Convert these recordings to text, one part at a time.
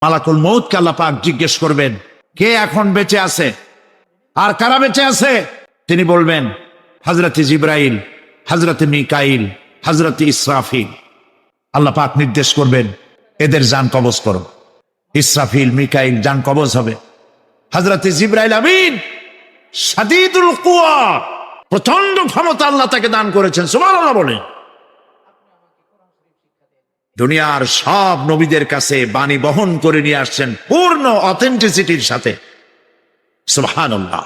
মালাকুল মউতকে আল্লাহ পাক জিজ্ঞেস করবেন, কে এখন বেঁচে আছে আর কারা বেঁচে আছে? তিনি বলবেন হযরতে জিবরাইল, হযরতে মিকাইল, হযরতে ইসরাফিল। আল্লাহ পাক নির্দেশ করবেন, এদের জান কবজ করো। ইসরাফিল, মিকাইল জান কবজ হবে। হযরতে জিবরাইল আমিন শাদীদুল কুওয়া, প্রচন্ড ক্ষমতা আল্লাহ তাকে দান করেছেন, সুবহানাল্লাহ বলেন। দুনিয়ার সব নবীদের কাছে বাণী বহন করে নিয়ে আসছেন পূর্ণ অথেন্টিসিটির সাথে, সুবহানাল্লাহ।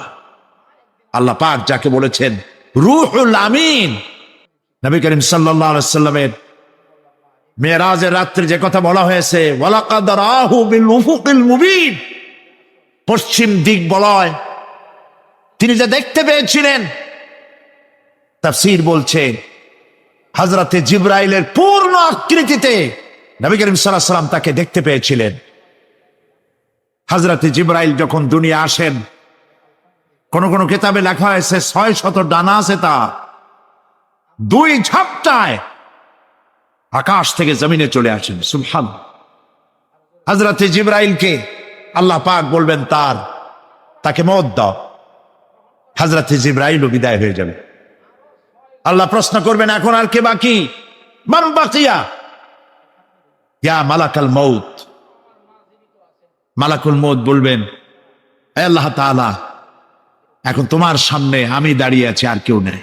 আল্লাহ পাক যাকে বলেছেন রূহুল আমিন, নবী করিম সাল্লাল্লাহু আলাইহি ওয়াসাল্লামের মেরাজের রাত্রে যে কথা বলা হয়েছে, ওয়ালাকাদ রাহু বিল উফুকিল মুবিন, পশ্চিম দিক বলয় তিনি যা দেখতে পেয়েছিলেন, তাফসীর বলছে হযরতে জিবরাইলের পূর্ণ আকৃতিতে নবী করিম সাল্লাল্লাহু আলাইহি ওয়াসাল্লাম তাকে দেখতে পেয়েছিলেন। হযরতে জিবরাইল যখন দুনিয়া আসেন, কোন কোন কিতাবে লেখা হয়েছে 600 ডানা আছে, তা দুই ঝাপটায় আকাশ থেকে জমিনে চলে আসেন, সুবহানাল্লাহ। হযরতে জিবরাইলকে আল্লাহ পাক বলবেন তাকে মওত দাও, হযরতে জিবরাইলও বিদায় হয়ে যাবে। আল্লাহ প্রশ্ন করবেন, এখন আর কে বাকি? মান বাকিয়া ইয়া মালাকাল মউত। মালাকুল মউত বলবেন, হে আল্লাহ তাআলা, এখন তোমার সামনে আমি দাঁড়িয়ে আছি, আর কেউ নেই।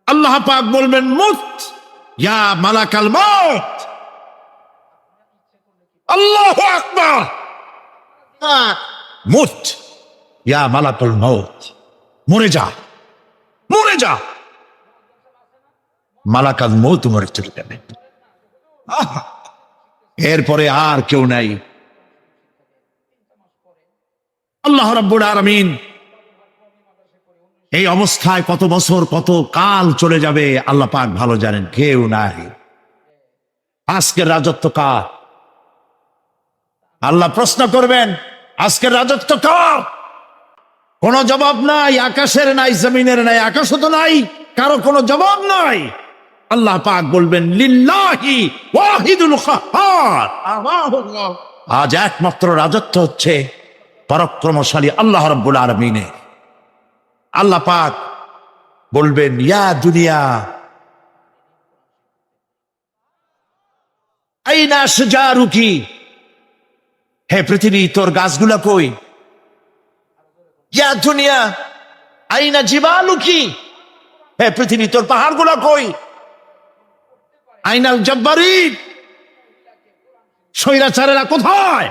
আল্লাহ পাক বলবেন, মুত ইয়া মালাকাল মউত। আল্লাহু আকবার, মুত ইয়া মালাকুল মউত, মরে যা, মরে যা। মালাকাল মউত মরে চলে যাবে, এরপরে আর কেউ নাই। আল্লাহ রাব্বুল আলামিন এই অবস্থায় কত বছর কত কাল চলে যাবে আল্লাহ পাক ভালো জানেন, কেউ নাই। আজকের রাজত্ব কার? আল্লাহ প্রশ্ন করবেন, আজকের রাজত্ব কার? কোন জবাব নাই, আকাশের নাই, জমিনের নাই, আকাশও তো নাই, কারো কোনো জবাব নাই। আল্লাহ পাক বলবেন, লিল্লাহি ওয়াহিদুল কাহ্হার, আজ একমাত্র রাজত্ব হচ্ছে পরাক্রমশালী আল্লাহ রাব্বুল আলামিনের। আল্লাহ পাক বলবেন, ইয়া দুনিয়া আইনা শাজারুকি, হে পৃথিবী তোর গাছগুলা কই? ইয়া দুনিয়া আইনা জিবালুকি, হে পৃথিবী তোর পাহাড়গুলা কই? আইনাল জব্বারিন, স্বৈরাচারেরা কোথায়?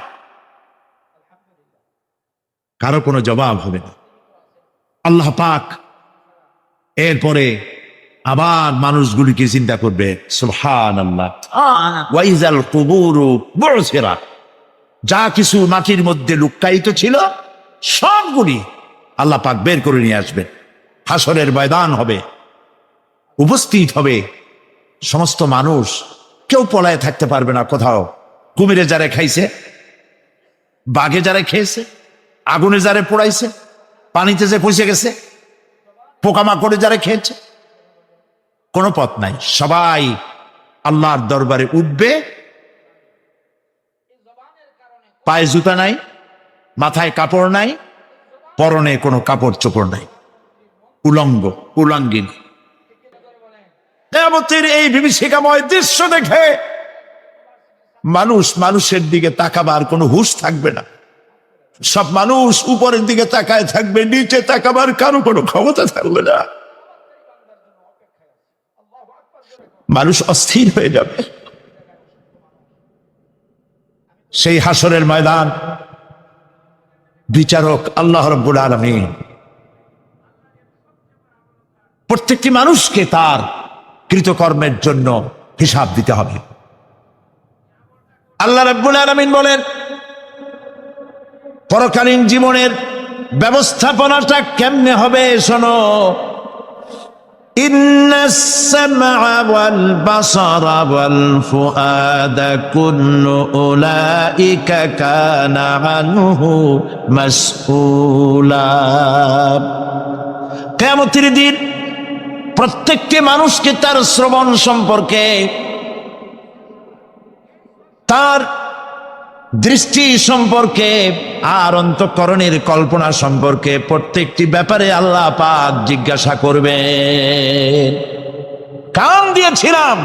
কারো কোনো জবাব হবে না। আল্লাহ পাক এরপরে আবার মানুষগুলিকে চিন্তা করবে, সুবহানাল্লাহ। ওয়াইজাল কুবুরু বুসিরাত, যা কিছু মাটির মধ্যে লুক্কায়িত ছিল সবগুলি আল্লাহ পাক বের করে নিয়ে আসবে। হাসরের ময়দান হবে, উপস্থিত হবে সমস্ত মানুষ, কেউ পলায় থাকতে পারবে না কোথাও। কুমিরে যারে খাইছে, বাঘে যারে খেয়েছে, আগুনে যারে পোড়াইছে, পানিতে যে পচে গেছে, পোকামাকড়ে যারা খেয়েছে, কোনো পথ নাই। সবাই আল্লাহর দরবারে উঠবে, পায়ে জুতা নাই, মাথায় কাপড় নাই, পরনে কোনো কাপড় চোপড় নাই, উলঙ্গিনী। কিয়ামতের এই বিভীষিকাময় দৃশ্য দেখে মানুষের দিকে তাকাবার কোনো হুঁশ থাকবে না। সব মানুষ উপরের দিকে তাকায় থাকবে, নিচে তাকাবার কারো কোনো ক্ষমতা থাকবে না। মানুষ অস্থির হয়ে যাবে। সেই হাসরের ময়দান বিচারক আল্লাহ রাব্বুল আলামিন প্রত্যেকটি মানুষকে তার কৃতকর্মের জন্য হিসাব দিতে হবে। আল্লাহ রাব্বুল আলামিন বলেন, পরকালীন জীবনের ব্যবস্থাপনাটা কেমনে হবে শোনো। ইন্নাস সামআ ওয়াল বাসারা ওয়াল ফুআদা কুল্লু উলাইকা কানা আনহু মাসউলা। কিয়ামতের দিন প্রত্যেকটি মানুষকে তার শ্রবণ সম্পর্কে, তার দৃষ্টি সম্পর্কে আর অন্তঃকরণের কল্পনা সম্পর্কে প্রত্যেকটি ব্যাপারে আল্লাহ পাক জিজ্ঞাসা করবেন। কান দিয়েছিলাম,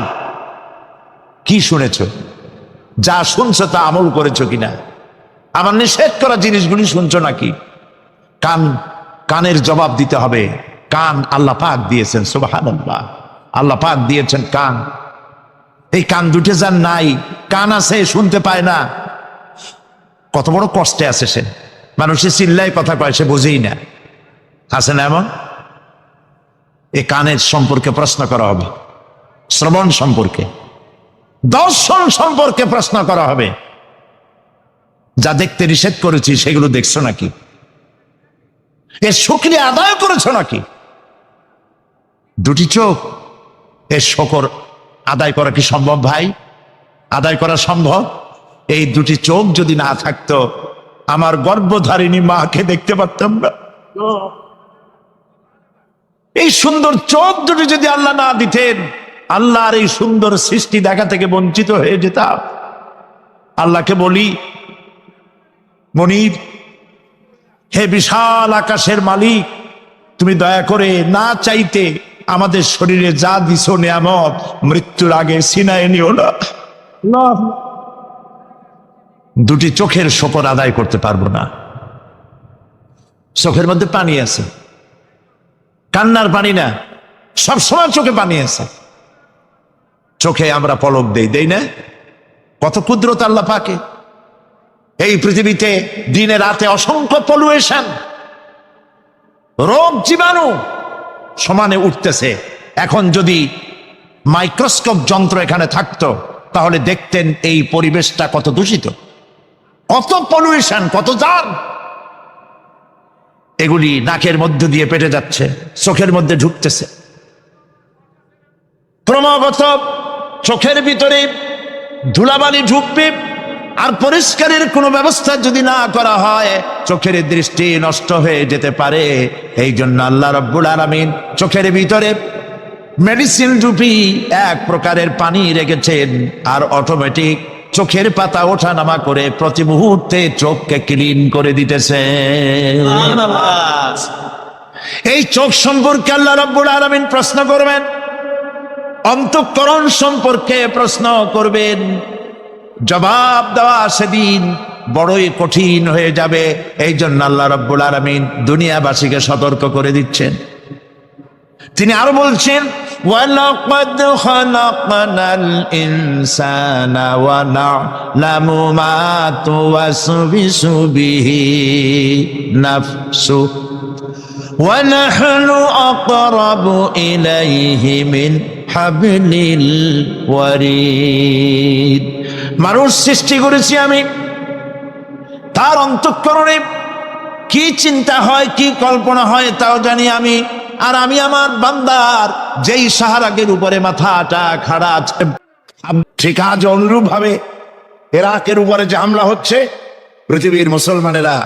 কি শুনেছো? যা শুনছো তা আমল করেছো কিনা? আমার নিষেধ করা জিনিসগুলি শুনছো নাকি? কানের জবাব দিতে হবে। কান আল্লাহ পাক দিয়েছেন, সুবহানাল্লাহ। আল্লাহ পাক দিয়েছেন কান। এই কান দুটো যার নাই, কান আছে শুনতে পায় না, কত বড় কষ্টে আছে সে। মানুষের চিল্লায় কথা কয়, সে বোঝেই না। আছে না এমন? এই কানের সম্পর্কে প্রশ্ন করা হবে, শ্রবণ সম্পর্কে, দর্শন সম্পর্কে প্রশ্ন করা হবে। যা দেখতে নিষেধ করেছি সেগুলো দেখছো নাকি? এর শুকরিয়া আদায় করেছো নাকি? দুটি চোখ, এর শকর আদায় করা কি সম্ভব ভাই? আদায় করা সম্ভব? এই দুটি চোখ যদি না থাকতো, আমার গর্ভধারিণী মাকে দেখতে পারতাম না। এই সুন্দর চোখ দুটি যদি আল্লাহ না দিতেন, আল্লাহর এই সুন্দর সৃষ্টি দেখা থেকে বঞ্চিত হয়ে যেতাম। আল্লাহকে বলি, মনির, হে বিশাল আকাশের মালিক, তুমি দয়া করে না চাইতে আমাদের শরীরে যা দিছো নিয়ামত, মৃত্যুর আগে সিনায় নিও না। দুটি চোখের শকর আদায় করতে পারবো না। চোখের মধ্যে পানি আছে, কান্নার পানি না, সবসময় চোখে পানি আছে। চোখে আমরা পলক দেই না? কত কুদরত আল্লাহ পাকে। এই পৃথিবীতে দিনে রাতে অসংখ্য পলুয়েশন, রোগ জীবাণু সমানে উঠতেছে। এখন যদি মাইক্রোস্কোপ যন্ত্র এখানে থাকতো, তাহলে দেখতেন এই পরিবেশটা কত দূষিত, কত পলুয়েশন, কত জার। এগুলি নাকের মধ্য দিয়ে পেটে যাচ্ছে, চোখের মধ্যে ঢুকতেছে। ক্রমাগত চোখের ভিতরে ধুলাবালি ঢুকবে, আর পরিষ্কারের কোনো ব্যবস্থা যদি না করা হয়, চোখের দৃষ্টি নষ্ট হয়ে যেতে পারে। এই জন্য আল্লাহ রাব্বুল আলামিন চোখের ভিতরে মেডিসিন রূপী এক প্রকারের পানি রেখেছেন, আর অটোমেটিক চোখের পাতা ওঠানামা করে প্রতি মুহূর্তে চোখকে ক্লিন করে দিতেছে। এই চোখ সম্পর্কে আল্লাহ রাব্বুল আলামিন প্রশ্ন করবেন, অন্তঃকরণ সম্পর্কে প্রশ্ন করবেন। জবাব দেওয়া সেদিন বড়ই কঠিন হয়ে যাবে। এই জন্য আল্লাহ রাব্বুল আলামিন দুনিয়াবাসীকে সতর্ক করে দিচ্ছেন। তিনি আরো বলছেন, ওয়ালাকাদ খালাকনাল ইনসানা ওয়া না'লামু মা তুওয়াসবিসু বিহি নাফসু ওয়া নাহনু আকরাবু ইলাইহি মিন হাবলিল ওয়ারিদ। মানুষ সৃষ্টি করেছি আমি, তার অন্তঃকরণে কি চিন্তা হয়, কি কল্পনা হয় তাও জানি আমি। আর আমি আমার বান্দার যেই সাহারাগের উপরে মাথাটা খাড়া আছে, ঠিক আজ অনুরূপ ভাবে ইরাকের উপরে যে হামলা হচ্ছে, পৃথিবীর মুসলমানেরা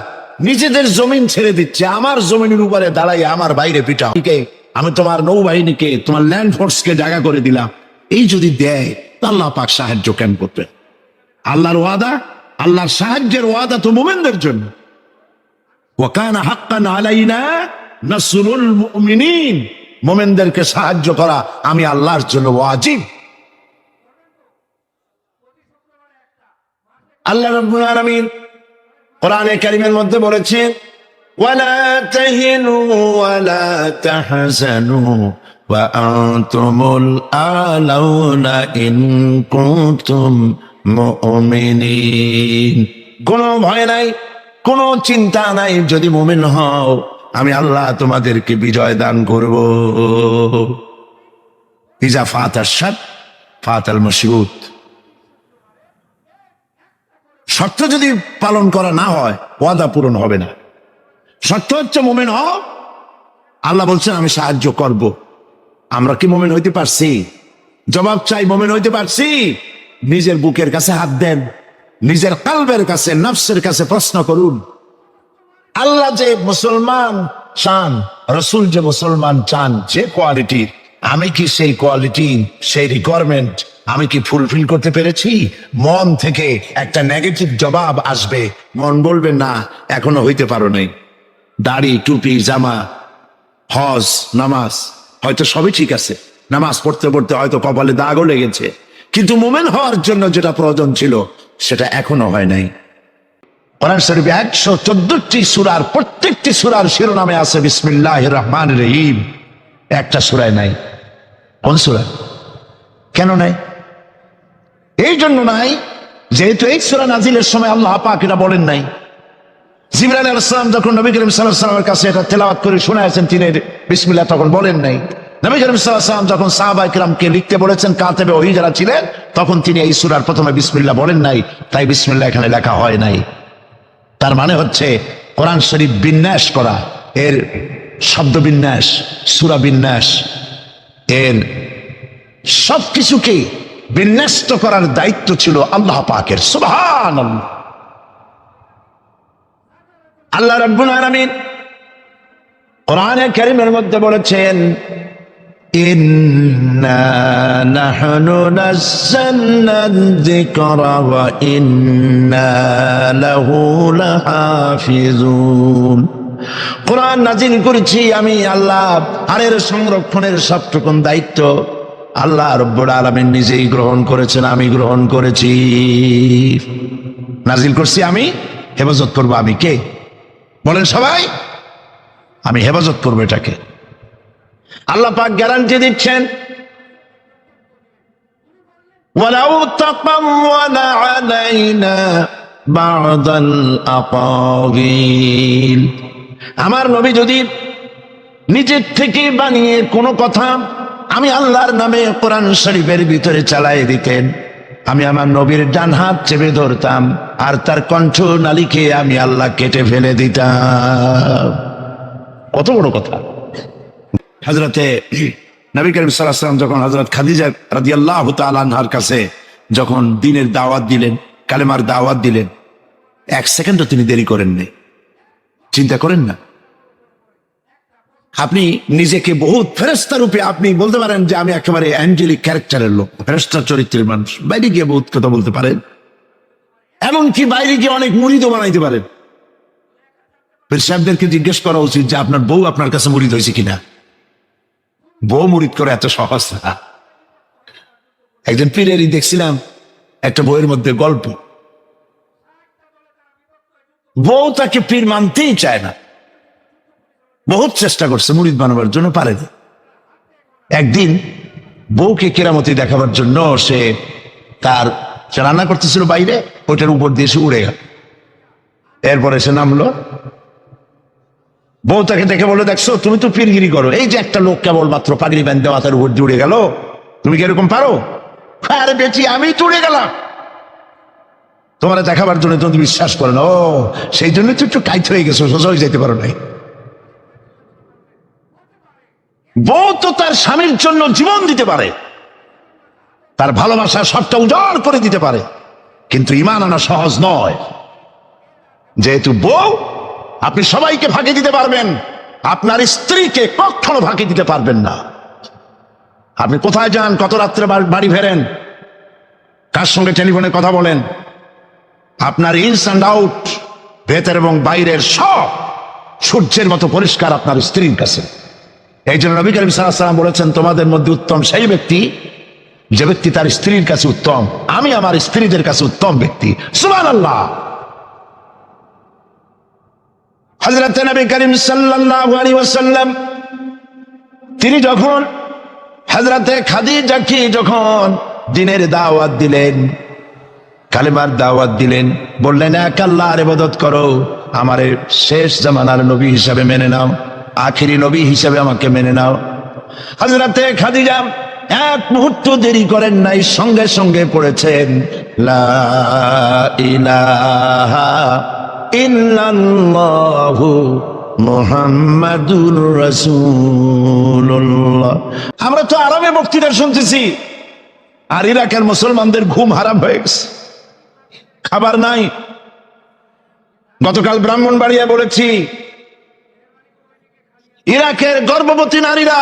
নিজেদের জমিন ছেড়ে দিচ্ছে। আমার জমিনের উপরে দাঁড়াই আমার বাইরে পিটাও, আমি তোমার নৌবাহিনীকে, তোমার ল্যান্ড ফোর্সকে জায়গা করে দিলাম। এই যদি দেয়, আল্লাহ পাক সাহায্য কেন করবে? আল্লাহর ওয়াদা, আল্লাহর সাহায্যের ওয়াদা তো মুমিনদের জন্য। ওয়া কানা হাক্কান আলাইনা নাসরুল মুমিনিন, মুমিনদেরকে সাহায্য করা আমি আল্লাহর জন্য ওয়াজিব। আল্লাহ রাব্বুল আলামিন কোরআনে কারীমের মধ্যে বলেছেন, ওয়ালা তাহিনু ওয়ালা তাহজানু ওয়া আনতুমুল আলাউনা ইন কুনতুম মুমিনিন। কোনো ভয় নাই, কোনো চিন্তা নাই, যদি মুমিন হও আমি আল্লাহ তোমাদেরকে বিজয় দান করব। ইজা ফাতাশ শাত ফাতাল মাশরুত। শর্ত যদি পালন করা না হয়, ওয়াদা পূরণ হবে না। শর্ত হচ্ছে মুমিন হও, আল্লাহ বলছেন আমি সাহায্য করব। আমরা কি মুমিন হইতে পারছি? জবাব চাই, মুমিন হইতে পারছি? নিজের বুকের কাছে হাত দেন, নিজের কলবের কাছে, নফসের কাছে প্রশ্ন করুন। আল্লাহ যে মুসলমান চান, রসুল যে মুসলমান চান, যে কোয়ালিটির, আমি কি সেই কোয়ালিটি, সেই রিকোয়ারমেন্ট আমি কি ফুলফিল করতে পেরেছি? মন থেকে একটা নেগেটিভ জবাব আসবে, মন বলবে না এখনো হইতে পারো নাই। দাড়ি, টুপি, জামা, হজ, নামাজ হয়তো সবই ঠিক আছে, নামাজ পড়তে পড়তে হয়তো কপালে দাগও লেগেছে, কিন্তু মুমিন হওয়ার জন্য যেটা প্রয়োজন ছিল সেটা এখনো হয় নাই। কোরআন শরীফে 114টি সূরার প্রত্যেকটি সূরার শিরোনামে আছে বিসমিল্লাহির রহমানির রহিম, একটা সূরায় নাই। কোন সূরা? কেন নাই? এই জন্য নাই যেহেতু এই সূরা নাজিলের সময় আল্লাহ পাক এটা বলেন নাই। জিবরাইল আলাইহিস সালাম যখন নবী করিম সাল্লাল্লাহু আলাইহি ওয়াসাল্লামের কাছে এটা তেলাওয়াত করে শোনায়েছেন, তিনি বিসমিল্লাহ তখন বলেন নাই। নবী করিম সাল্লাল্লাহু আলাইহি ওয়াসাল্লাম যখন সাহাবায়ে কিরামকে লিখতে বলেছেন, কাতেবে ওহী যারা ছিলেন, তখন তিনি এই সূরার প্রথমে বিসমিল্লাহ বলেন নাই, তাই বিসমিল্লাহ এখানে লেখা হয় নাই। তার মানে হচ্ছে কোরআন শরীফ বিন্যাস করা, এর শব্দ বিন্যাস, সূরা বিন্যাস, এর সবকিছুকে বিন্যস্ত করার দায়িত্ব ছিল আল্লাহ পাকের। সুবহানাল্লাহ। আল্লাহ রাব্বুল আলামিন কোরআনে কারীমের মধ্যে বলেছেন, ইন্না নাহনু নাযালনা যিকরা ওয়া ইন্না লাহু লাহাফিজুন। কোরআন নাজিল করেছি আমি আল্লাহ, আর এর সংরক্ষণের সবটুকুন দায়িত্ব আল্লাহ রাব্বুল আলামিন নিজেই গ্রহণ করেছেন, আমি গ্রহণ করেছি। নাজিল করছি আমি, হেফাজত করবো আমি। কে? বলেন সবাই, আমি হেফাজত করবো এটাকে। আল্লাহ পাক গ্যারান্টি দিচ্ছেন, ওয়ালাউ তাকাওয়ালা আলাইনা বা'দাল আকাওয়িল। আমার নবী যদি নিজের থেকে বানিয়ে কোনো কথা আমি আল্লাহর নামে কোরআন শরীফের ভিতরে চালাই দিতেন, আমি আমার নবীর ডান হাত চেপে ধরতাম আর তার কণ্ঠ নালীকে আমি আল্লাহ কেটে ফেলে দিতাম। কত বড় কথা! হযরতে নবী করিম সাল্লাল্লাহু আলাইহি ওয়াসাল্লাম যখন হযরত খাদিজা রাদিয়াল্লাহু তাআলা আনহার কাছে যখন দ্বীনের দাওয়াত দিলেন, কালেমার দাওয়াত দিলেন, এক সেকেন্ডও তিনি দেরি করেন নাই। চিন্তা করেন না, আপনি নিজেকে বহুত ফেরেশতা রূপে আপনি বলতে পারেন যে আমি একেবারে অ্যাঞ্জেলিক ক্যারেক্টারের লোক, ফেরেশতা চরিত্রের মানুষ, বাইরে গিয়ে বহুত কথা বলতে পারেন, এমনকি বাইরে গিয়ে অনেক মুরিদও বানাইতে পারেন। পীর সাহেবদেরকে জিজ্ঞেস করা উচিত যে আপনার বউ আপনার কাছে মুরিদ হয়েছে কিনা। বউ মুরিদ করে এত সহজ না। একজন পীরেরই দেখছিলাম একটা বইয়ের মধ্যে গল্প, বউ তাকে পীর মানতেই চায় না, বহুত চেষ্টা করছে মুরিদ বানাবার জন্য, পারেনি। একদিন বউকে কেরামতি দেখাবার জন্য সে রান্না করতেছিল বাইরে, ওইটার উপর দিয়ে সে উড়ে গেল। এরপরে সে নামলো, বউ তাকে দেখে বলে, দেখছো তুমি তো পীরগিরি করো, এই যে একটা লোক কেবলমাত্র পাগড়ি বাঁধতে মাথার উপর দিয়ে উড়ে গেল, তুমি কি এরকম পারো? আরে বেটি, আমি তো উড়ে গেলাম তোমার দেখাবার জন্য, তুমি বিশ্বাস করো না। ও, সেই জন্য তো একটু টাইট হয়ে গেছো, সোজা হয়ে যেতে পারো নাই। বউ তো তার স্বামীর জন্য জীবন দিতে পারে, তার ভালোবাসা সবটা উজাড় করে দিতে পারে, কিন্তু ঈমান আনা সহজ নয়। যেহেতু বউ, আপনি সবাইকে ফাঁকি দিতে পারবেন, আপনার স্ত্রীকে কখনো ফাঁকি দিতে পারবেন না। আপনি কোথায় যান, কত রাত্রে বাড়ি ফেরেন, কার সঙ্গে টেলিফোনে কথা বলেন, আপনার ইনস অ্যান্ড আউট, ভেতর এবং বাইরের সব সূর্যের মতো পরিষ্কার আপনার স্ত্রীর কাছে। এই জন্য নবী করিম সাল্লাল্লাহু আলাইহি ওয়াসাল্লাম বলেছেন, তোমাদের মধ্যে উত্তম সেই ব্যক্তি যে ব্যক্তি তার স্ত্রীর কাছে উত্তম। আমি আমার স্ত্রীদের কাছে উত্তম ব্যক্তি। সুবহানাল্লাহ। হযরত নবী করিম সাল্লাল্লাহু আলাইহি ওয়াসাল্লাম তিনি যখন হযরতে খাদিজাকে যখন দ্বীনের দাওয়াত দিলেন, কালেমার দাওয়াত দিলেন, বললেন এক আল্লাহর ইবাদত করো, আমার শেষ জামানার নবী হিসাবে মেনে নাও, আখেরি নবী হিসাবে আমাকে মেনে নাও। হযরতে খাদিজা এক মুহূর্ত দেরি করেন নাই, সঙ্গে সঙ্গে পড়েছেন লা ইলাহা ইল্লাল্লাহু মুহাম্মাদুর রাসূলুল্লাহ। আমরা তো আরবে বক্তৃতা শুনতেছি, আর ইরাকের মুসলমানদের ঘুম হারাম হয়ে গেছে, খাবার নাই। গতকাল ব্রাহ্মণবাড়িয়া বলেছি, ইরাকের গর্ভবতী নারীরা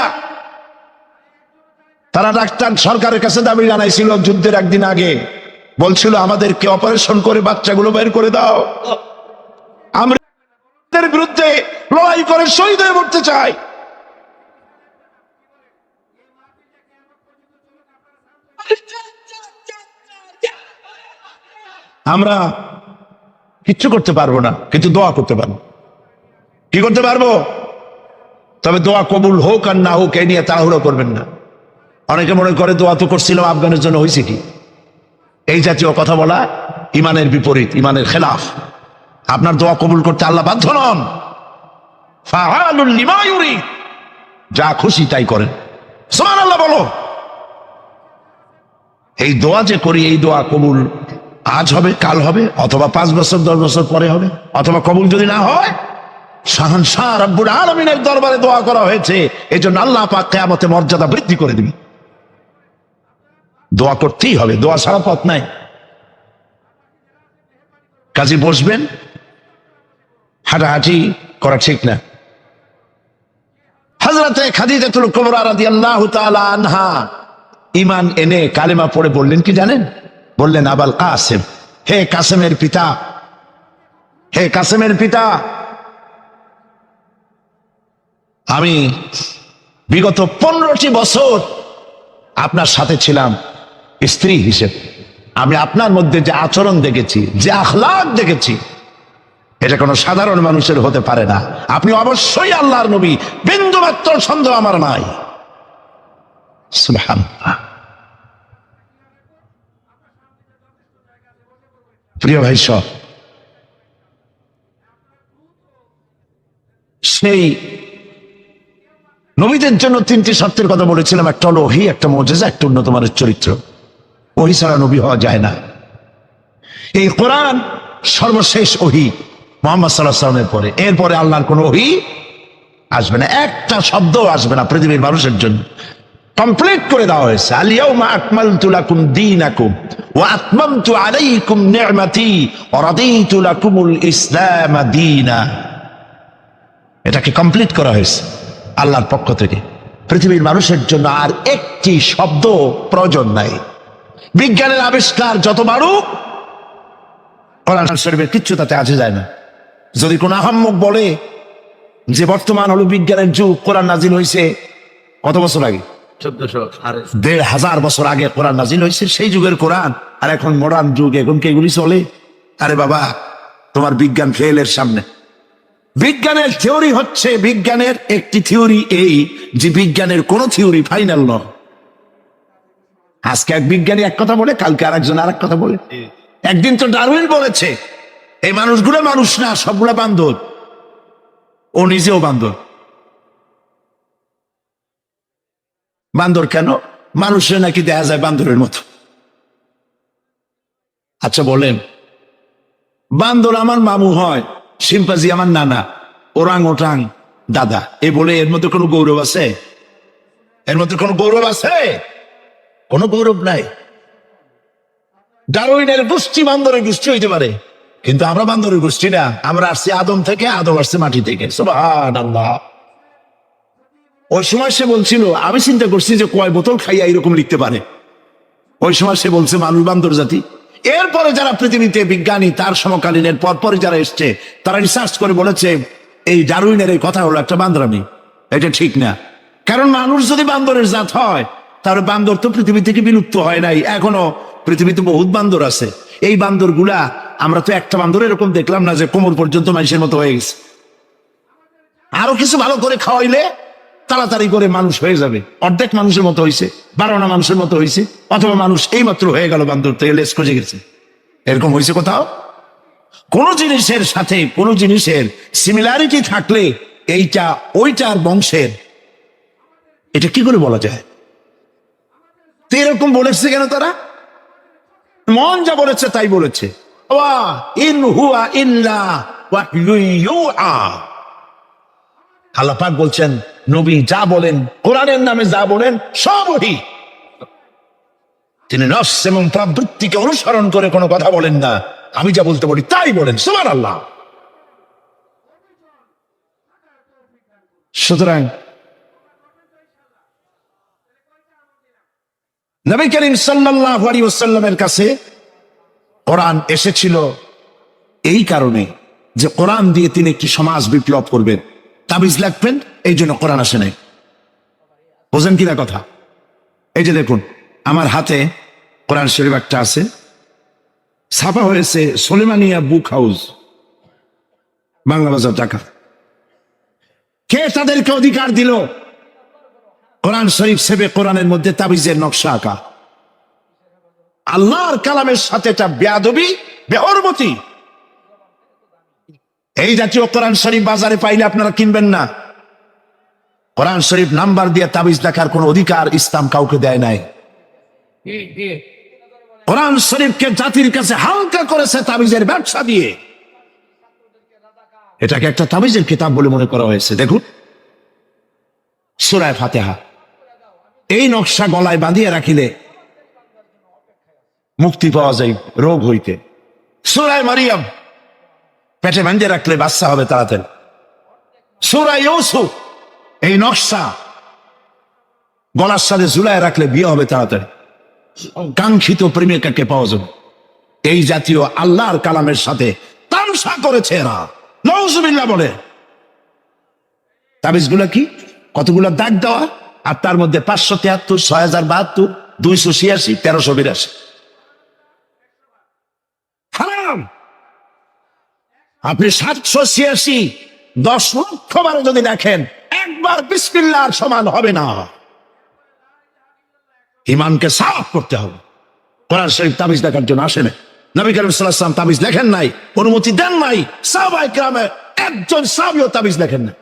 তারা ডাক্তার সরকারের কাছে দাবি জানাইছিল যুদ্ধের একদিন আগে, বলছিল আমাদেরকে অপারেশন করে বাচ্চাগুলো বের করে দাও, আমরা এদের বিরুদ্ধে লড়াই করে শহীদ হয়ে মরতে চাই। আমরা কিচ্ছু করতে পারবো না, কিন্তু দোয়া করতে পারবো। কি করতে পারবো? তবে দোয়া কবুল হোক আর না হোক এই নিয়ে তাড়াহুড়ো করবেন না। অনেকে মনে করে দোয়া তো করছিলাম, আফগানের জন্য হয়েছে কি? এই জাতীয় কথা বলা ইমানের বিপরীত, ইমানের খেলাফ। আপনার দোয়া কবুল করতে আল্লাহ বাধ্য নন। ফাআলুল লিমা ইউরিদ, যা খুশি তাই করেন। সুবহানাল্লাহ বলো। এই দোয়া যে করি, এই দোয়া কবুল আজ হবে, কাল হবে, অথবা 5 বছর 10 বছর পরে হবে, অথবা কবুল যদি না হয়, শাহনশাহ রব্বুল আলামিনের দরবারে দোয়া করা হয়েছে, এজন্য আল্লাহ পাক কিয়ামতে মর্যাদা বৃদ্ধি করে দিবেন। দোয়া করতেই হবে, দোয়া ছাড়া পথ নাই। কাজে বসবেন, হাঁটাহাঁটি করা ঠিক না। হযরতে খাদিজাতুল কুবরা রাদিয়াল্লাহু তাআলা আনহা ঈমান এনে কালেমা পড়ে বললেন কি জানেন? বললেন, আবাল কাসেম, হে কাসেমের পিতা, হে কাসেমের পিতা, আমি বিগত 15টি বছর আপনার সাথে ছিলাম স্ত্রী হিসেবে। আমি আপনার মধ্যে যে আচরণ দেখেছি, যে আখলাক দেখেছি, এটা কোনো সাধারণ মানুষের হতে পারে না। আপনি অবশ্যই আল্লাহর নবী, বিন্দুমাত্র সন্দেহ আমার নাই। সুবহানাল্লাহ। প্রিয় ভাই সব, সেই নবীদের জন্য 3টি শর্তের কথা বলেছিলাম। একটা হলো ওহী, একটা মুজিজা, একটা উন্নত মানের চরিত্র। ওহী ছাড়া নবী হওয়া যায় না। এই কোরআন সর্বশেষ ওহী মুহাম্মদ সাল্লাল্লাহু আলাইহি ওয়াসাল্লামের পরে। এরপরে আল্লাহর কোন ওহী আসবে না, একটা শব্দ আসবে না পৃথিবীর মানুষের জন্য। কমপ্লিট করে দেওয়া হয়েছে। আল ইয়াউমা আকমালতু লাকুম দীনাকুম ওয়া আতমামতু আলাইকুম নি'মাতি ওয়া রাদিতু লাকুমুল ইসলাম দীনা। এটাকে কমপ্লিট করা হয়েছে আল্লাহর পক্ষ থেকে। পৃথিবীর মানুষের জন্য আর একটি শব্দ প্রয়োজন নাই। বিজ্ঞানের আবিষ্কার যত বাড়ুক, কোরআন শরীফের কিচ্ছু তাতে আসে যায় না। যদি কোন আহাম্মক বলে যে বর্তমান হলো বিজ্ঞানের যুগ, কোরআন নাজিল হয়েছে কত বছর আগে? 1400 বছর আগে কোরআন নাজিল হয়েছে, সেই যুগের কোরআন। আর এখন মডার্ন যুগ, এখন কি এগুলি চলে? আরে বাবা, তোমার বিজ্ঞান ফেলের সামনে। বিজ্ঞানের থিওরি হচ্ছে, বিজ্ঞানের একটি থিওরি এই যে বিজ্ঞানের কোন থিওরি ফাইনাল নয়। আজকে এক বিজ্ঞানী এক কথা বলে, কালকে আরেকজন আরেক কথা বলে। একদিন তো ডারউইন বলেছে এই মানুষগুলো মানুষ না, সবগুলা বান্দর। ও নিজেও বান্দর। বান্দর কেন? মানুষের নাকি দেখা যায় বান্দরের মতো। আচ্ছা বলেন, বান্দর আমার মামু হয়, শিম্পাজি আমার নানা, ওরাং ওটাং দাদা, এ বলে এর মধ্যে কোনো গৌরব আছে? এর মধ্যে কোনো গৌরব আছে? কোনো গৌরব নাই। ডারউইনের গোষ্ঠী বান্দরের গোষ্ঠী হইতে পারে, কিন্তু আমরা বান্দরের গোষ্ঠী না। আমরা আসছি আদম থেকে, আদম আসছে মাটি থেকে। সুবহানাল্লাহ। ওই সময় সে বলছিল, আমি চিন্তা করছি যে কয় বোতল খাইয়া এরকম লিখতে পারে। ওই সময় সে বলছে মানুষ বান্দর জাতি। এরপরে যারা পৃথিবীতে বিজ্ঞানী, তার সমকালীনের পরপরে যারা এসছে, তারা রিসার্চ করে বলেছে এই ডারউইনের এই কথা হলো একটা বান্দরামি। এটা ঠিক না। কারণ মানুষ যদি বান্দরের জাত হয়, তাহলে বান্দর তো পৃথিবী থেকে বিলুপ্ত হয় নাই। এখনো পৃথিবীতে বহুত বান্দর আছে। এই বান্দর গুলা, আমরা তো একটা বান্দর এরকম দেখলাম না যে কোমর পর্যন্ত মানুষের মতো হয়ে গেছে। আরো কিছু ভালো করে খাওয়াইলে তাড়াতাড়ি করে মানুষ হয়ে যাবে। অর্ধেক মানুষের মতো হয়েছে, 12 মানুষের মতো হয়েছে, অথবা মানুষ এই মাত্র হয়ে গেল বান্দর, তো লেস খসে গেছে। এরকম হয়েছে কোথাও? কোন জিনিসের সাথে কোন জিনিসের সিমিলারিটি থাকলে এইটা ওইটার বংশের, এটা কি করে বলা যায়? তো এরকম বলেছে কেন তারা? মন যা বলেছে তাই বলেছে। ইন হুয়া ইল্লা ওয়াহয়ুন ইউহা। আল্লাহ পাক বলছেন, নবী যা বলেন, কোরআনের নামে যা বলেন, সব ওহী। তিনি নফস এবং প্রবৃত্তিকে অনুসরণ করে কোনো কথা বলেন না। আমি যা বলতে বলি তাই বলেন। সুবহানাল্লাহ। সুতরাং নবী করিম সাল্লাল্লাহু আলাইহি ওয়াসাল্লামের কাছে কোরআন এসেছিল এই কারণে যে কোরআন দিয়ে তিনি একটি সমাজ বিপ্লব করবেন, তাবিজ লাগবেন, এই জন্য কোরআন আসে নাই। বোঝেন কিনা কথা? এই যে দেখুন আমার হাতে কোরআন শরীফ একটা আছে, ছাপা হয়েছে সুলেমানিয়া বুক হাউস, বাংলা বাজার, ঢাকা। কে তাদেরকে অধিকার দিল কোরআন শরীফ সেবে কোরআনের মধ্যে তাবিজের নকশা আঁকা? আল্লাহর কালামের সাথে এটা বেয়াদবি, বেহরমতি। এই জাতীয় কোরআন শরীফ বাজারে পাইলে আপনারা কিনবেন না। কোরআন শরীফ নাম্বার দিয়ে তাবিজ লেখার কোন অধিকার ইসলাম কাউকে দেয় নাই। কোরআন শরীফকে জাতির কাছে হালকা করেছে তাবিজের ব্যবসা দিয়ে। এটাকে একটা তাবিজের কিতাব বলে মনে করা হয়েছে। দেখুন সূরা ফাতিহা, এই নকশা গলায় বাঁধিয়ে রাখিলে মুক্তি পাওয়া যায় রোগ হইতে। সূরা মারিয়াম পেটে বাঁধিয়ে রাখলে বাচ্চা হবে তাড়াতাড়ি। সূরা ইউসুফ, এই নকশা গলার সাথে ঝুলায় রাখলে বিয়ে হবে তাড়াতাড়ি, কাঙ্ক্ষিত প্রেমিকাকে পাওয়া যাবে। এই জাতীয় আল্লাহর কালামের সাথে তামসা করেছে এরা, নাউজুবিল্লাহ বলে। তাবিজগুলো কি? কতগুলো দাগ দেওয়া, আর তার মধ্যে 573, 6072, 286, 1382 হারাম। আপনি 786 10 লক্ষ বারে যদি দেখেন, একবার বিসমিল্লাহর সমান হবে না। ইমানকে সাফ করতে হবে। কোরআন শরীফ তাবিজ দেখার জন্য আসে না। নবী করিম সাল্লাল্লাহু আলাইহি ওয়াসাল্লাম তাবিজ লেখেন নাই, অনুমতি দেন নাই। সাহাবায়ে কেরামের একজন সাহাবীও তাবিজ লেখেন না।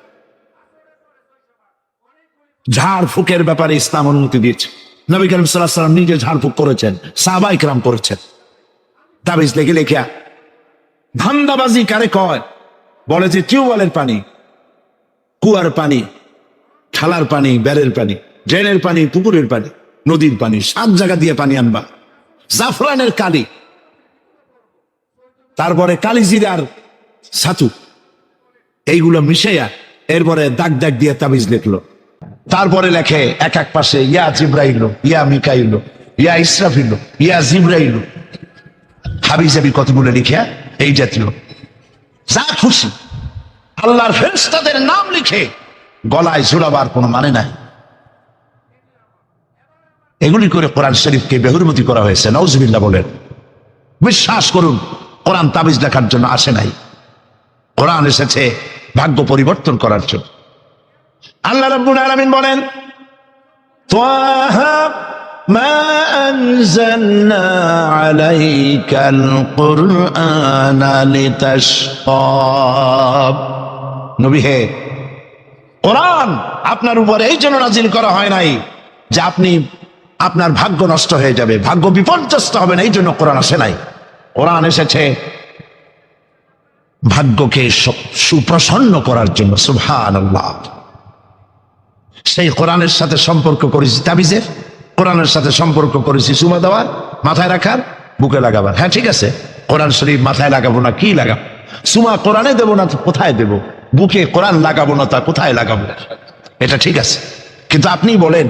ঝাড় ফুকের ব্যাপারে ইসলাম অনুমতি দিয়েছে। নবী করিম সাল্লাল্লাহু আলাইহি ওয়াসাল্লাম নিজে ঝাড় ফুক করেছেন, সাহাবায়ে কেরাম করেছেন। তাবিজ লেখে লেখা ধান্দাবাজি কারে কয়? বলে যে টিউবওয়েলের পানি, কুয়ার পানি, খালার পানি, বেড়ের পানি, ড্রেনের পানি, পুকুরের পানি, নদীর পানি, 7 জায়গা দিয়ে পানি আনবা, জাফরানের কালি, তারপরে কালিজিরার ছাতু, এইগুলো মিশাইয়া এরপরে দাগ দাগ দিয়ে তাবিজ লিখলো। তারপরে লেখে এক এক পাশে ইয়া জিব্রাইল, ইয়া মিকাইল, ইয়া ইসরাফিল, ইয়া জিব্রাইল, হাবিজাবি কতগুলো লিখে এই জাতীয় যা খুশি আল্লাহর ফেরেশতাদের নাম লিখে গলায় ঝুলাবার কোনো মানে নাই। এগুলি করে কোরআন শরীফকে বেহুরমতি করা হয়েছে। নাউজুবিল্লাহ বলেন। বিশ্বাস করুন, কোরআন তাবিজ লেখার জন্য আসে নাই। কোরআন এসেছে ভাগ্য পরিবর্তন করার জন্য। আল্লাহ রাব্বুল আলামিন বলেন, তাহা মা আনজালনা আলাইকাল কুরআনা লিতাশকা। নবী হে, কোরআন আপনার উপরে এই জন্য নাজিল করা হয় নাই যে আপনি আপনার ভাগ্য নষ্ট হয়ে যাবে, ভাগ্য বিপর্যস্ত হবে না, এই জন্য কোরআন আসে নাই। কোরআন এসেছে ভাগ্যকে সুপ্রসন্ন করার জন্য। সুবহানাল্লাহ। সেই কোরআনের সাথে সম্পর্ক করেছি তাবিজের, কোরআনের সাথে সম্পর্ক করেছি চুমা দেওয়ার, মাথায় রাখার, বুকে লাগাবার। হ্যাঁ ঠিক আছে, কোরআন শরীফ মাথায় লাগাবো না কি লাগাবো? চুমা কোরআনে দেবো না তো কোথায় দেবো? বুকে কোরআন লাগাবো না তা কোথায় লাগাবো? এটা ঠিক আছে, কিন্তু আপনি বলেন,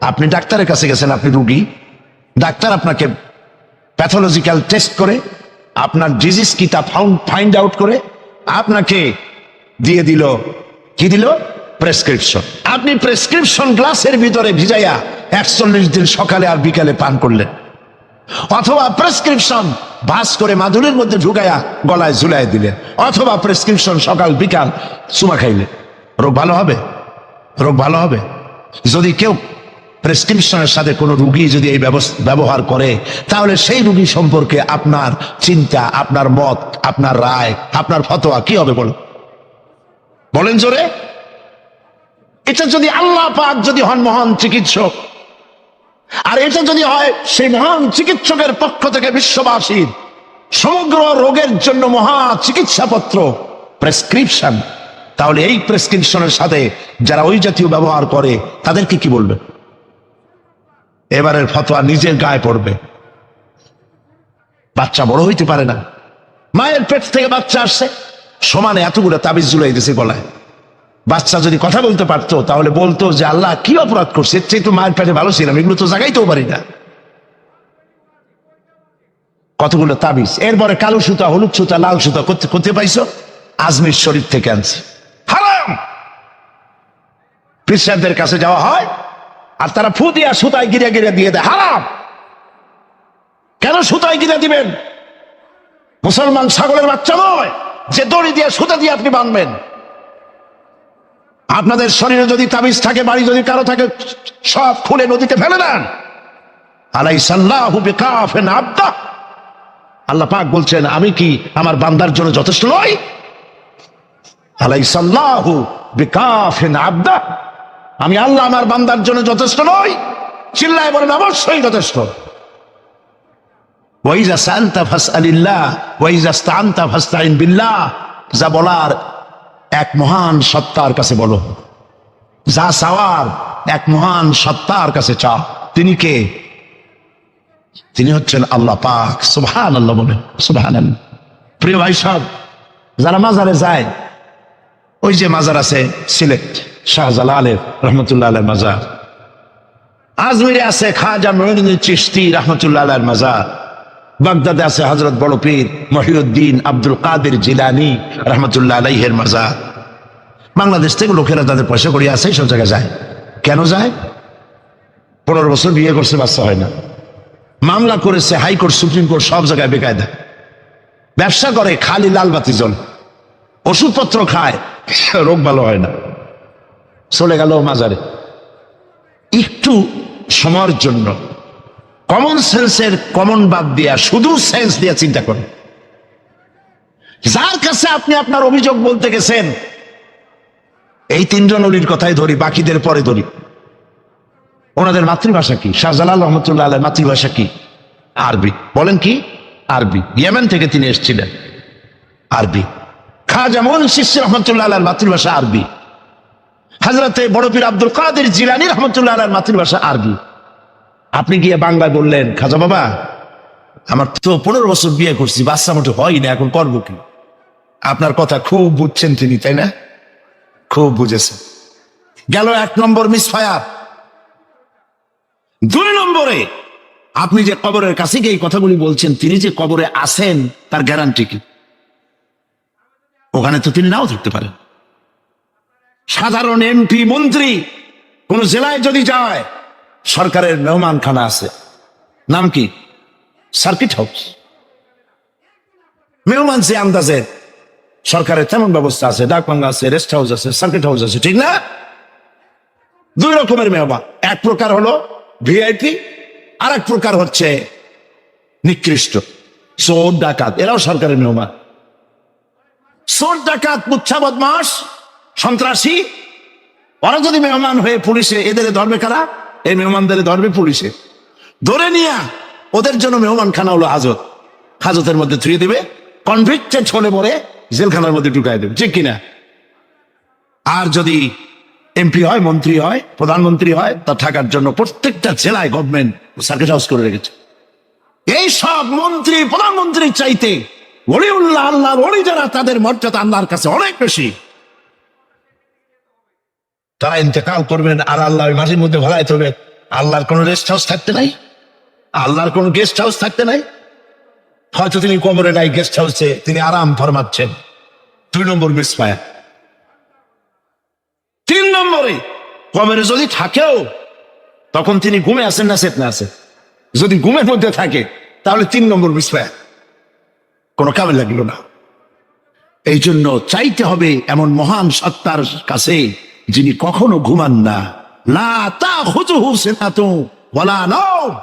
আপনি ডাক্তারের কাছে গেছেন, আপনি রুগী, ডাক্তার আপনাকে প্যাথোলজিক্যাল টেস্ট করে আপনার ডিজিজ কিটা ফাইন্ড আউট করে আপনাকে দিয়ে দিল, কি দিল? প্রেসক্রিপশন। আপনি প্রেসক্রিপশন গ্লাসের ভিতরে ভিজাইয়া 41 দিন সকালে আর বিকালে পান করলেন, অথবা প্রেসক্রিপশন ভাস করে মাদুরের মধ্যে ঢুকাইয়া গলায় ঝুলাই দিলেন, অথবা প্রেসক্রিপশন সকাল বিকাল চুমা খাইলেন। রোগ ভালো হবে? রোগ ভালো হবে? যদি কেউ প্রেসক্রিপশনের সাথে কোনো রুগী যদি এই ব্যবহার করে, তাহলে সেই রুগী সম্পর্কে আপনার চিন্তা, আপনার মত, আপনার রায়, আপনার ফতোয়া কি হবে বলেন জোরে? এটা যদি আল্লাহ পাক যদি হন মহান চিকিৎসক, আর এটা যদি হয় সেই মহান চিকিৎসকের পক্ষ থেকে বিশ্ববাসীর সমগ্র রোগের জন্য মহা চিকিৎসাপত্র প্রেসক্রিপশন, তাহলে এই প্রেসক্রিপশনের সাথে যারা ওই জাতীয় ব্যবহার করে তাদেরকে কি বলবে? এবারের ফতোয়া নিজের গায়ে পড়বে। বাচ্চা বড় হইতে পারে না, মায়ের পেট থেকে বাচ্চা আসছে, সমানে এতগুলো তাবিজ ঝুলাই দিয়েছে গলায়। বাচ্চা যদি কথা বলতে পারতো তাহলে বলতো যে আল্লাহ কি অপরাধ করছে, এর চেয়ে তো মায়ের পেটে ভালো ছিলাম, এগুলো তো জাগাইতেও পারি না। কতগুলো তাবিজ, এরপরে কালো সুতা, হলুদ সুতা, লাল সুতা কোথায় পাইছো? আজমির শরীফ থেকে আনছি। হারাম। পীর সাহেবদের কাছে যাওয়া হয় আর তারা ফু দিয়া সুতায় গিরে গিরে দিয়ে দেয়। হারাম। কেন সুতায় গিরে দিবেন? মুসলমান ছাগলের বাচ্চা নয় যে দড়ি দিয়ে সুতা দিয়ে আপনি বাঁধবেন। আপনাদের শরীরে যদি তাবিজ থাকে, বাড়ি যদি কারো থাকে, সব খুলে নদীতে ফেলে দেন। আলাইসাল্লাহু বিকাফিন আবদা, আল্লাহ পাক বলছেন আমি কি আমার বান্দার জন্য যথেষ্ট নই? আলাইসাল্লাহু বিকাফিন আবদা, আমি আল্লাহ আমার বান্দার জন্য যথেষ্ট নই? চিল্লায় বলেন অবশ্যই যথেষ্ট। ওয়াইজা সাআলতা ফাসআলিল্লাহ ওয়াইজা ইসতাআনতা ফাসতাইন বিল্লাহ, যা বলার এক মহান সত্তার কাছে বলো, যা চাওয়ার এক মহান সত্তার কাছে চাও। তিনি কে? তিনি হচ্ছেন আল্লাহ পাক। সুবহানাল্লাহ বলেন, সুবহানাল্লাহ। প্রিয় ভাই সব, যারা মাজারে যায়, ওই যে মাজার আছে সিলেট শাহজালালের রহমতুল্লাহ আলাইহির মাজার, আজমিরে আছে খাজা মঈনুদ্দিন চিশতি রহমতুল্লাহ আলাইহির মাজার, বাগদাদে আছে হযরত বড় পীর মহিউদ্দিন আব্দুল কাদের জিলানী রহমতুল্লাহ আলাইহির মাজার। বাংলাদেশ থেকে লোকেরা তাদের পয়সা করিয়ে আছে, সব জায়গায় যায়। কেন যায়? 15 বছর বিয়ে করছে, বাচ্চা হয় না, মামলা করেছে হাইকোর্ট, সুপ্রিম কোর্ট, সব জায়গায় বেকায়দা। ব্যবসা করে, খালি লাল বাতি জ্বল, ওষুধপত্র খায়, রোগ ভালো হয় না, চলে গেল মাজারে। একটু সময়ের জন্য কমন সেন্সের কমন বাদ দিয়া শুধু সেন্স দিয়া চিন্তা করেন। যার কাছে আপনি আপনার অভিযোগ বলতে গেছেন, এই 3 জন অলির কথাই ধরি, বাকিদের পরে ধরি। ওনাদের মাতৃভাষা কি? শাহজালাল রহমতুল্লাহ আলাইহির মাতৃভাষা কি? আরবি। বলেন কি? আরবি। ইয়েমেন থেকে তিনি এসেছিলেন, আরবি। খাজা মঈনুদ্দিন চিশতি রহমতুল্লাহ আলাইহির মাতৃভাষা আরবি। হযরতে বড় পীর আব্দুল কাদের জিলানী রহমতুল্লাহ আলাইহির মাতৃভাষা আরবি। আপনি গিয়ে বাংলায় বললেন, খাজা বাবা আমার তো 15 বছর বিয়ে করছি, বাচ্চা মোটে হয় না, এখন করবো কি? আপনার কথা খুব বুঝছেন তিনি, তাই না? খুব বুঝেছেন। গেল 1 নম্বর মিস ফায়ার। 2 নম্বরে, আপনি যে কবরের কাছে গিয়ে এই কথাগুলি বলছেন, তিনি যে কবরে আছেন তার গ্যারান্টি কি? ওখানে তো তিনি নাও থাকতে পারেন। সাধারণ এমপি মন্ত্রী কোন জেলায় যদি যায়, সরকারের মেহমানখানা আছে, নাম কি? Circuit house. মেহমান সে আন্দাজে সরকারের তেমন ব্যবস্থা আছে, ডাকবাংলা আছে, রেস্ট হাউস আছে, সার্কিট হাউস আছে, ঠিক না? 2 রকমের মেহমান। এক প্রকার হলো ভিআইপি, আর এক প্রকার হচ্ছে নিকৃষ্ট, চোর ডাকাত। এরাও সরকারের মেহমান। চোর ডাকাত, মুচ্ছা বদমাস, সন্ত্রাসী, ওরা যদি মেহমান হয়ে পুলিশে, এদের ধরবে কারা? এই মেহমানদের ধরবে পুলিশে, ধরে নিয়ে ওদের জন্য মেহমান খানা হলো হাজত, হাজতের মধ্যে থুয়ে দেবে, কনভিক্টেড হলে পরে জেলখানার মধ্যে ঢুকাই দেবে, ঠিক কিনা? আর যদি এমপি হয়, মন্ত্রী হয়, প্রধানমন্ত্রী হয়, তা থাকার জন্য প্রত্যেকটা জেলায় গভর্নমেন্ট সার্কিট হাউস করে রেখেছে। এই সব মন্ত্রী প্রধানমন্ত্রীর চাইতে ওলিউল্লাহ, আল্লাহর ওলি যারা, তাদের মর্যাদা আল্লাহর কাছে অনেক বেশি। তারা ইন্তেকাল করবেন আর আল্লাহ ওই মাটির মধ্যে ভরাইতে হবে। আল্লাহর কোন রেস্ট হাউস থাকতে নাই, আল্লাহর কোন গেস্ট হাউস থাকতে নাই। হয়তো তিনি কবরে নাই, গেস্ট হাউসে তিনি আরাম ফরমাচ্ছেন। 2 নম্বর মিস ফায়ার। 3 নম্বরে, কবরে যদি থাকেও তখন তিনি ঘুমে আছেন না চেতনা আছে? যদি ঘুমের মধ্যে থাকে তাহলে 3 নম্বর মিস ফায়ার, কোনো কামে লাগলো না। এই জন্য চাইতে হবে এমন মহান সত্তার কাছে যিনি কখনো ঘুমান না, লা তাখুযুহু সিনাতুন ওয়ালা নাওম,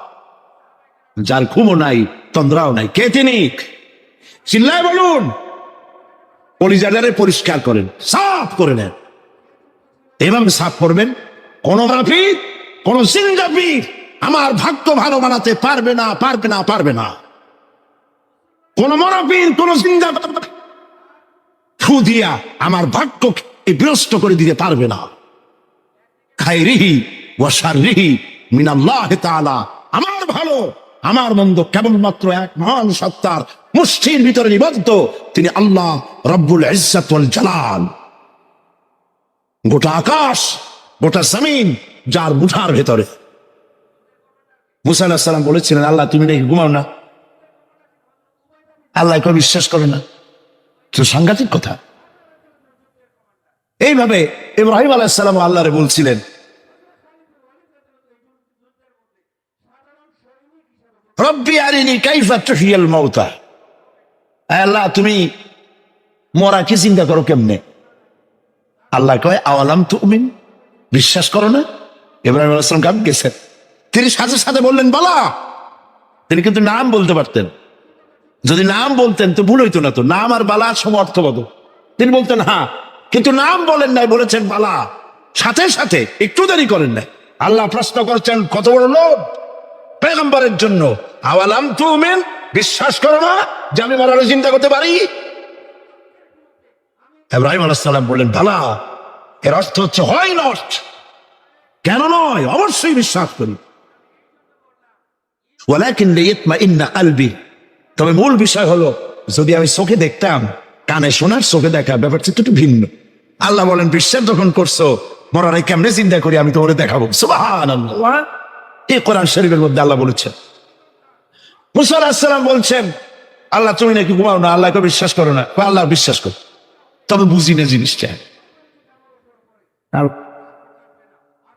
যার ঘুমও নাই, তন্দ্রাও নাই। কে তিনি? চিল্লায় বলুন। কলিজাটারে পরিষ্কার করেন, সাফ করে নেন। এভাবে সাফ করবেন, কোন রাফিদ, কোন সিঙ্গাপির আমার ভাগ্য ভালো বানাতে পারবে না, পারবে না, পারবে না। কোন মরাপীর, কোন সিঙ্গাপুর ফু দিয়া আমার ভাগ্যকে বিনষ্ট করে দিতে পারবে না। খায়রিহি ওয়া শাররিহি মিনাল্লাহি তাআলা, আমার ভালো আমার মন্দ কেবলমাত্র এক মহান সত্তার মুষ্টির ভিতরে নিবদ্ধ, তিনি আল্লাহ রব্বুল ইজ্জত ওয়াল জালাল। গোটা আকাশ, গোটা জমিন যার মুঠার ভেতরে। মুসা আলাইহিস সালাম বলেছিলেন, আল্লাহ তুমি নাকি ঘুমাও না? আল্লাহ কেউ বিশ্বাস করে না, তো সাংঘাতিক কথা। এইভাবে ইব্রাহিম আলাইহিস সালাম আল্লাহরে বলছিলেন, রব্বি আরিনি কাইফা তুহিয়াল মাউতা, আল্লাহ তুমি মরা কি চিন্তা করো কেমনে? আল্লাহ কয় আওয়ালাম তুমিন, বিশ্বাস করো না? ইব্রাহিম আলাইহিস সালাম কাঁপ গেছেন। তিনি সাথে সাথে বললেন বালা। তিনি কিন্তু নাম বলতে পারতেন, যদি নাম বলতেন তো ভুল হইতো না, তো নাম আর বালা সম অর্থবোধক। তিনি বলতেন হ্যাঁ, কিন্তু নাম বলেন নাই, বলেছেন বালা। সাথে সাথে একটু দেরি করেন নাই। আল্লাহ প্রশ্ন করছেন কত বড় লোভ পেগম্বরের জন্য, আওয়ালাম তুমিন, বিশ্বাস করো না যে আমি মরার চিন্তা করতে পারি? ইব্রাহিম আলাইহিস সালাম বললেন বালা। এর অর্থ হচ্ছে হয় নট, কেন নয়, অবশ্যই বিশ্বাস করি। ওয়ালাকিন লিয়াতমাইন্না কলবি, তবে মূল বিষয় হলো যদি আমি চোখে দেখতাম, কানে শোনার, চোখে দেখা ব্যাপারটা একটু ভিন্ন। আল্লাহ বলেন বিশ্বাস যখন করছো, মরার কেমনে চিন্তা করি আমি তোমাকে দেখাবো। সুবহানাল্লাহ, এই কোরআন শরীফের মধ্যে আল্লাহ বলেছেন। মুসা আলাইহিস সালাম বলছেন আল্লাহ তুমি নাকি ঘুমাও না, আল্লাহকে বিশ্বাস করো না? আল্লাহ বিশ্বাস করো, তবে বুঝি না জিনিসটা।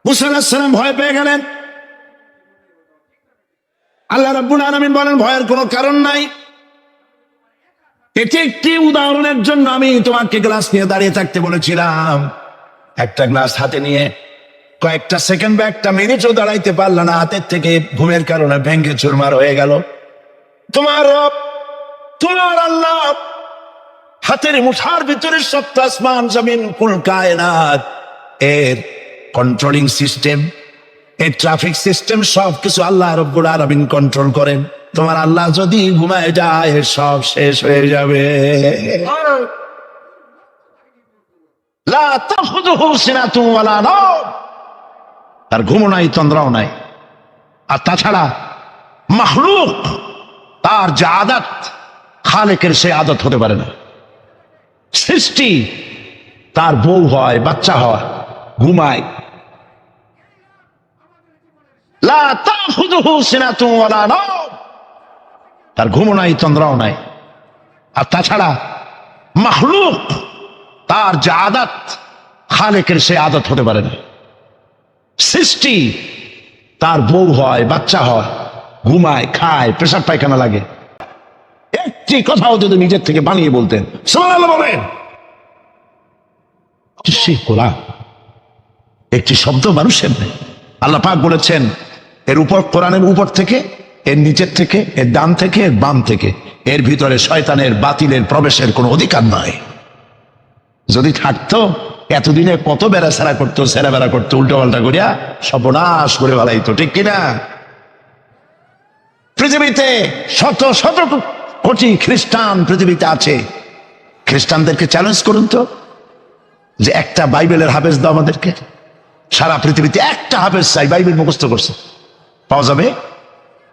মুসা আলাইহিস সালাম ভয় পেয়ে গেলেন। আল্লাহ রাব্বুল আলামিন বলেন ভয়ের কোনো কারণ নাই। এটি একটি উদাহরণের জন্য আমি তোমাকে গ্লাস নিয়ে দাঁড়িয়ে থাকতে বলেছিলাম। একটা গ্লাস হাতে নিয়ে কয়েকটা সেকেন্ড বা একটা মিনিটও দাঁড়াইতে পারল না, হাতের থেকে ঘুমের কারণে ভেঙ্গে চুরমার হয়ে গেল। তোমার রব, তোমার আল্লাহ হাতের মুঠার ভিতরে সপ্ত আসমান জমিন কুল কায়নাত, এর কন্ট্রোলিং সিস্টেম, এই ট্রাফিক সিস্টেম সবকিছু আল্লাহ রাব্বুল আলামিন কন্ট্রোল করেন। তোমার আল্লাহ যদি ঘুমায় যায় সব শেষ হয়ে যাবে। লা তাখুযুহু সিনাতুন ওয়ালা নাওম, তার ঘুমও নাই, তন্দ্রাও নাই। আর তাছাড়া মাখলুক, তার যে আদত, খালেকের সে আদত হতে পারে না। সৃষ্টি, তার বউ হয়, বাচ্চা হয়, ঘুমায়। লা তাখুযুহু সিনাতুন ওয়ালা নাওম, তার ঘুমও নাই, তন্দ্রাও নাই। আর তাছাড়া মাখলুক, তার যে আদত, খালেকের সে আদত হতে পারে না। সৃষ্টি, তার বউ হয়, বাচ্চা হয়, ঘুমায়, খায়, পেশাব পায়খানা লাগে, একটি কথাও যদি নিজের থেকে বানিয়ে বলতেন সুবহানাল্লাহ বলেন, একটি শব্দ মানুষের নেই। আল্লাহ পাক বলেছেন এর উপর, কোরআনের উপর থেকে, এর নিচের থেকে, এর ডান থেকে, এর বাম থেকে, এর ভিতরে শয়তানের বাতিলের প্রবেশের কোনো অধিকার নাই। যদি থাকতো এতদিনে কত বেড়াছাড়া করতো, সেরা বেড়া করতো, উল্টো পাল্টা করিয়া সর্বনাশ করে ফেলাইতো, ঠিক কিনা? পৃথিবীতে শত শত কোটি খ্রিস্টান পৃথিবীতে আছে। খ্রিস্টানদেরকে চ্যালেঞ্জ করুন তো যে একটা বাইবেলের হাফেজ দাও আমাদেরকে। সারা পৃথিবীতে একটা হাফেজ চাই, বাইবেল মুখস্থ করছে, পাওয়া যাবে?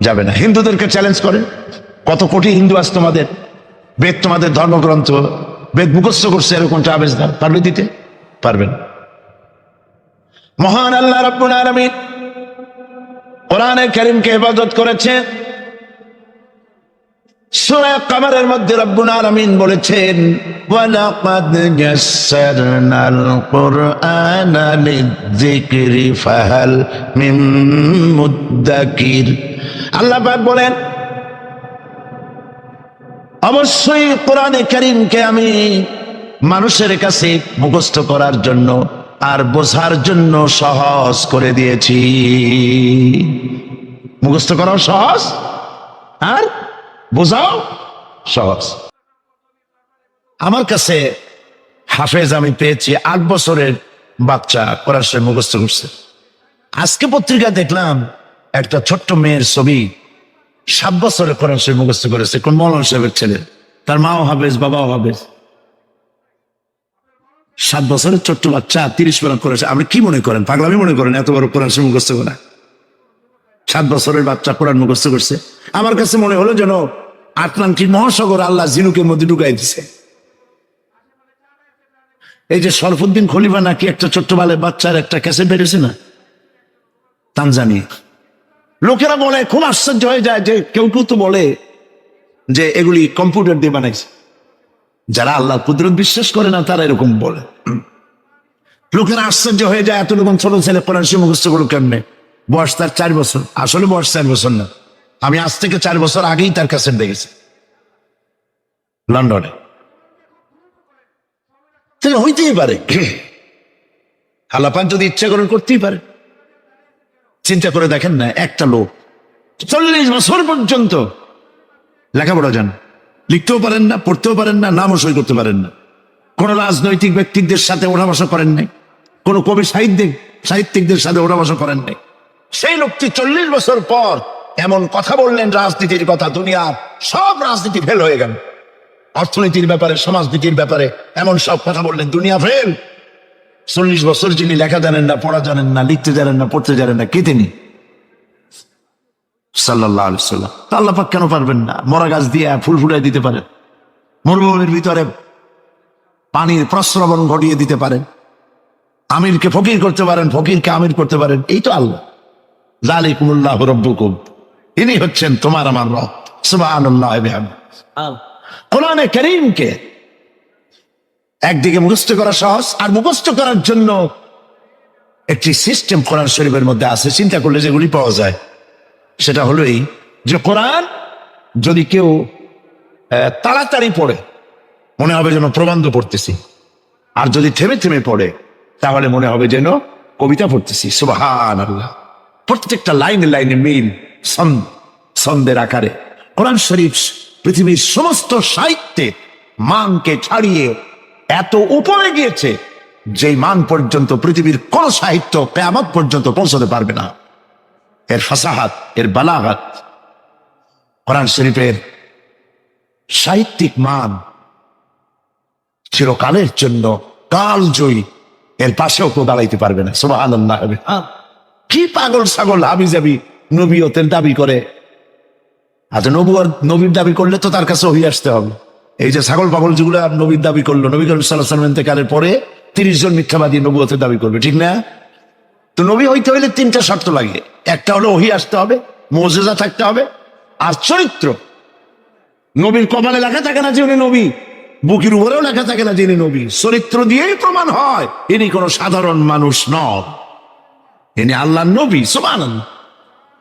যাবে না। হিন্দুদেরকে চ্যালেঞ্জ করেন, কত কোটি হিন্দু আছে তোমাদের, বেদ তোমাদের ধর্মগ্রন্থ, বেদ মুখস্থ করছে, এরকম হাফেজ দাও, পারবে দিতে? পারবেন। মহান আল্লাহ রাব্বুল আলামিন কোরআনে কারীমকে ইবাদত করেছেন। সূরা কমরের মধ্যে রব্বুল আলামিন বলেছেন ওয়ালাকাদ ইয়াসসারনাল কুরআনা লিযিকরি ফাহাল মিন মুদ্দাকির। আল্লাহ পাক বলেন অবশ্যই কোরআনে কারীমকে আমি মানুষের কাছে মুখস্থ করার জন্য আর বোঝার জন্য সহজ করে দিয়েছি। মুখস্থ করাও সহজ আর বোঝাও সহজ। আমার কাছে হাফেজ আমি পেয়েছি 8 বছরের বাচ্চা কোরআন শরীফ মুখস্থ করছে। আজকে পত্রিকা দেখলাম একটা ছোট্ট মেয়ের ছবি, 7 বছরে কোরআন শরীফ মুখস্থ করেছে, কোন মৌলানা সাহেবের ছেলে, তার মাও হাফেজ, বাবাও হাফেজ। 7 বছরের ছোট্ট বাচ্চা 30 পারা করেছে। আপনি কি মনে করেন, পাগলামি মনে করেন এত বড় কোরআন শরীফ মুখস্থ করা? 7 বছরের বাচ্চা কোরআন মুখস্থ করছে। আমার কাছে মনে হলো যেন আটলান্টিক মহাসাগর আল্লাহ জিনুকের মধ্যে ঢুকাই দিছে। এই যে শরফুদ্দিন খলিফা নাকি একটা ছোট্ট বাচ্চার একটা ক্যাসেট বেরিয়েছে না, তানজানিয়া। লোকেরা বলে, খুব আশ্চর্য হয়ে যায় যে কেউ কেউ তো বলে যে এগুলি কম্পিউটার দিয়ে বানাইছে। যারা আল্লাহ কুদরত বিশ্বাস করে না তারা এরকম বলে। লোকেরা আশ্চর্য হয়ে যায়, এত রকম ছোট ছেলে কোরআন শরীফ মুখস্থ করলো কেমনে? বয়স তার 4 বছর। আসলে বয়স 4 বছর না, আমি আজ থেকে 4 বছর আগেই তার কাছে দেখেছি লন্ডনে। তাহলে হইতেই পারে, আল্লাহ যদি ইচ্ছা করেন করতেই পারে। চিন্তা করে দেখেন না, একটা লোক 40 বছর পর্যন্ত লেখাপড়া জান, লিখতেও পারেন না, পড়তেও পারেন না, নামও সই করতে পারেন না, কোন রাজনৈতিক ব্যক্তিদের সাথে ওঠা বসা করেন নাই, কোন কবি সাহিত্যিকদের সাথে ওঠা বসা করেন নাই। সেই লোকটি 40 বছর পর এমন কথা বললেন রাজনীতির কথা, দুনিয়ার সব রাজনীতি ফেল হয়ে গেল। অর্থনীতির ব্যাপারে, সমাজনীতির ব্যাপারে এমন সব কথা বললেন, দুনিয়া ফেল। 40 বছর যিনি লেখা জানেন না, পড়া জানেন না, লিখতে জানেন না, পড়তে জানেন না, কে তিনি? সাল্লাল্লাহু আলাইহি ওয়াসাল্লাম। আল্লাহ পাক কেন পারবেন না? মরা গাছ দিয়ে ফুল ফুটাই দিতে পারেন, মরুভূমির ভিতরে পানির প্রস্রবণ ঘটিয়ে দিতে পারেন, আমিরকে ফকির করতে পারেন, ফকিরকে আমির করতে পারেন। এই তো আল্লাহ। যালিকুমুল্লাহু রাব্বুকুম, ইনি হচ্ছেন তোমার আমার রব। সুবহানাল্লাহ। কোরআনে কারীমকে একদিকে মুখস্থ করা সহজ, আর মুখস্থ করার জন্য একটি সিস্টেম কোরআন শরীফের মধ্যে আছে, চিন্তা করলে যেগুলি পাওয়া যায়। সেটা হলো এই যে কোরআন যদি কেউ তাড়াতাড়ি পড়ে মনে হবে যেন প্রবন্ধ পড়তেছি, আর যদি থেমে থেমে পড়ে তাহলে মনে হবে যেন কবিতা পড়তেছি। সুবহানাল্লাহ। প্রত্যেকটা লাইনে লাইনে মিল, ছন্দের আকারে কোরআন শরীফ পৃথিবীর সমস্ত সাহিত্যে মানকে ছাড়িয়ে এত উপরে গিয়েছে যে মান পর্যন্ত পৃথিবীর কোন সাহিত্য কিয়ামত পর্যন্ত পৌঁছতে পারবে না। এর ফাসাহাত, এর বালাগাত, কোরআন শরীফের সাহিত্যিক মান চিরকালের জন্য কালজয়ী, এর পাশেও কেউ দাঁড়াইতে পারবে না। সুবহানাল্লাহ। কি পাগল ছাগল হাবিজাবি নবীয়তের দাবি করে। আচ্ছা, নবীর দাবি করলে তো তার কাছে ওহী আসতে হবে। এই যে ছাগল পাগল যেগুলো নবীর দাবি করলো, নবী করিম সাল্লাল্লাহু আলাইহি ওয়াসাল্লাম ইন্তেকালের পরে 30 জন মিথ্যাবাদী নবুয়তের দাবি করবে, ঠিক না? তো নবী হইতে হইলে 3টা শর্ত লাগে। একটা হলো ওহী আসতে হবে, মুজিজা থাকতে হবে, আর চরিত্র। নবীর কপালে লেখা থাকে না যে উনি নবী, বুকের উপরেও লেখা থাকে না যিনি নবী। চরিত্র দিয়েই প্রমাণ হয় ইনি কোনো সাধারণ মানুষ নন, ইনি আল্লাহর নবী। সুবহানাল্লাহ।